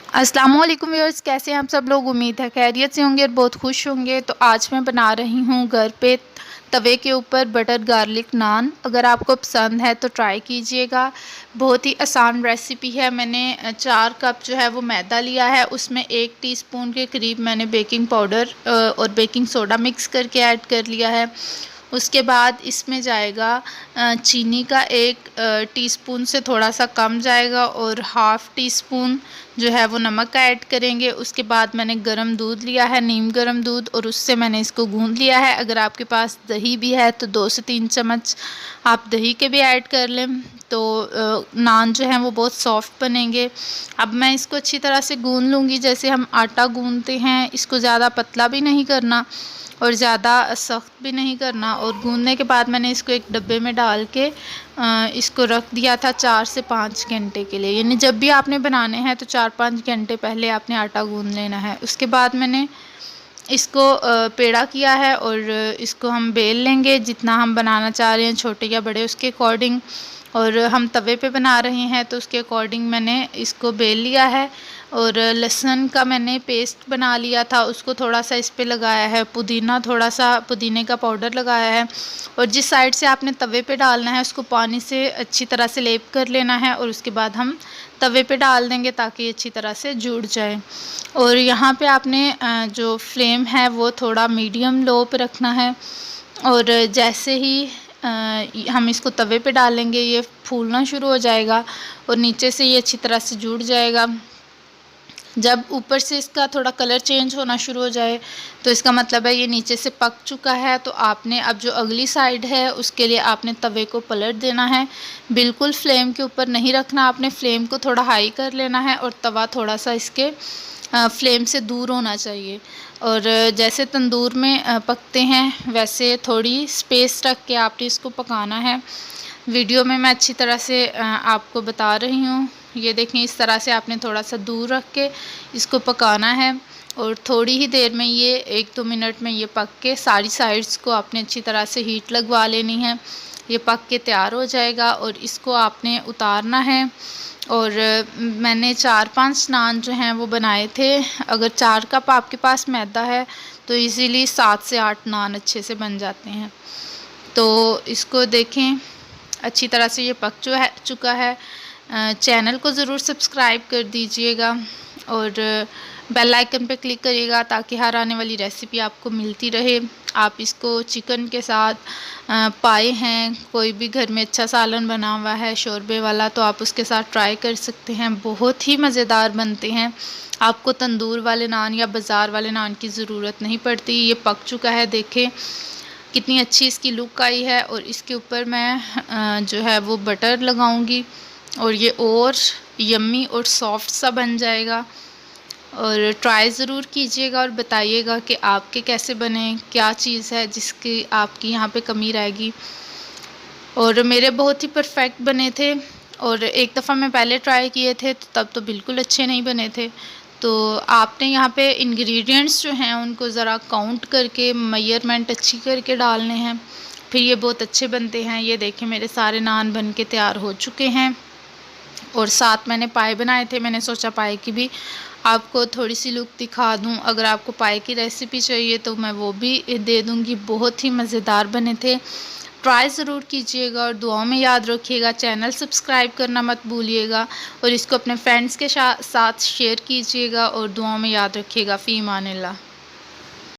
अस्सलामुअलैकुम व्यूअर्स, कैसे हैं आप सब लोग। उम्मीद है खैरियत से होंगे और बहुत खुश होंगे। तो आज मैं बना रही हूँ घर पे तवे के ऊपर बटर गार्लिक नान। अगर आपको पसंद है तो ट्राई कीजिएगा। बहुत ही आसान रेसिपी है। मैंने 4 कप जो है वो मैदा लिया है, उसमें 1 टीस्पून के करीब मैंने बेकिंग पाउडर और बेकिंग सोडा मिक्स करके ऐड कर लिया है। उसके बाद इसमें जाएगा चीनी का 1 टीस्पून से थोड़ा सा कम जाएगा और हाफ़ टी स्पून जो है वो नमक का ऐड करेंगे। उसके बाद मैंने गरम दूध लिया है, नीम गरम दूध, और उससे मैंने इसको गूंद लिया है। अगर आपके पास दही भी है तो 2 से 3 चम्मच आप दही के भी ऐड कर लें, तो नान जो हैं वो बहुत सॉफ्ट बनेंगे। अब मैं इसको अच्छी तरह से गूंद लूँगी, जैसे हम आटा गूंदते हैं। इसको ज़्यादा पतला भी नहीं करना और ज़्यादा सख्त भी नहीं करना। और गूंदने के बाद मैंने इसको एक डब्बे में डाल के इसको रख दिया था 4 से 5 घंटे के लिए। यानी जब भी आपने बनाने हैं तो 4-5 घंटे पहले आपने आटा गूंद लेना है। उसके बाद मैंने इसको पेड़ा किया है और इसको हम बेल लेंगे जितना हम बनाना चाह रहे हैं, छोटे या बड़े उसके अकॉर्डिंग। और हम तवे पे बना रहे हैं तो उसके अकॉर्डिंग मैंने इसको बेल लिया है। और लहसुन का मैंने पेस्ट बना लिया था, उसको थोड़ा सा इस पे लगाया है। पुदीना, थोड़ा सा पुदीने का पाउडर लगाया है। और जिस साइड से आपने तवे पे डालना है उसको पानी से अच्छी तरह से लेप कर लेना है और उसके बाद हम तवे पे डाल देंगे ताकि अच्छी तरह से जुड़ जाए। और यहाँ पे आपने जो फ्लेम है वो थोड़ा मीडियम लो पे रखना है। और जैसे ही हम इसको तवे पे डालेंगे ये फूलना शुरू हो जाएगा और नीचे से ये अच्छी तरह से जुड़ जाएगा। जब ऊपर से इसका थोड़ा कलर चेंज होना शुरू हो जाए तो इसका मतलब है ये नीचे से पक चुका है। तो आपने अब जो अगली साइड है उसके लिए आपने तवे को पलट देना है। बिल्कुल फ्लेम के ऊपर नहीं रखना, आपने फ्लेम को थोड़ा हाई कर लेना है और तवा थोड़ा सा इसके फ्लेम से दूर होना चाहिए। और जैसे तंदूर में पकते हैं वैसे थोड़ी स्पेस रख के आपने इसको पकाना है। वीडियो में मैं अच्छी तरह से आपको बता रही हूँ। ये देखें, इस तरह से आपने थोड़ा सा दूर रख के इसको पकाना है। और थोड़ी ही देर में ये 1-2 मिनट में ये पक के सारी साइड्स को आपने अच्छी तरह से हीट लगवा लेनी है। ये पक के तैयार हो जाएगा और इसको आपने उतारना है। और मैंने 4-5 नान जो हैं वो बनाए थे। अगर 4 कप आपके पास मैदा है तो इजीली 7 से 8 नान अच्छे से बन जाते हैं। तो इसको देखें, अच्छी तरह से ये पक चुका है। चैनल को ज़रूर सब्सक्राइब कर दीजिएगा और बेल आइकन पे क्लिक करिएगा ताकि हर आने वाली रेसिपी आपको मिलती रहे। आप इसको चिकन के साथ पाए हैं, कोई भी घर में अच्छा सालन बना हुआ है शोरबे वाला, तो आप उसके साथ ट्राई कर सकते हैं। बहुत ही मज़ेदार बनते हैं। आपको तंदूर वाले नान या बाज़ार वाले नान की ज़रूरत नहीं पड़ती। ये पक चुका है, देखें कितनी अच्छी इसकी लुक आई है। और इसके ऊपर मैं जो है वो बटर लगाऊंगी और ये और यम्मी और सॉफ्ट सा बन जाएगा। और ट्राई ज़रूर कीजिएगा और बताइएगा कि आपके कैसे बने, क्या चीज़ है जिसकी आपकी यहाँ पे कमी रहेगी। और मेरे बहुत ही परफेक्ट बने थे। और एक दफ़ा मैं पहले ट्राई किए थे तो तब तो बिल्कुल अच्छे नहीं बने थे। तो आपने यहाँ पे इंग्रेडिएंट्स जो हैं उनको ज़रा काउंट करके, मेजरमेंट अच्छी करके डालने हैं, फिर ये बहुत अच्छे बनते हैं। ये देखें, मेरे सारे नान बन के तैयार हो चुके हैं। और साथ मैंने पाए बनाए थे। मैंने सोचा पाए की भी आपको थोड़ी सी लुक दिखा दूं। अगर आपको पाए की रेसिपी चाहिए तो मैं वो भी दे दूंगी। बहुत ही मज़ेदार बने थे। ट्राई ज़रूर कीजिएगा और दुआओं में याद रखिएगा। चैनल सब्सक्राइब करना मत भूलिएगा और इसको अपने फ्रेंड्स के साथ शेयर कीजिएगा और दुआओं में याद रखिएगा। फ़ी अमानिल्लाह।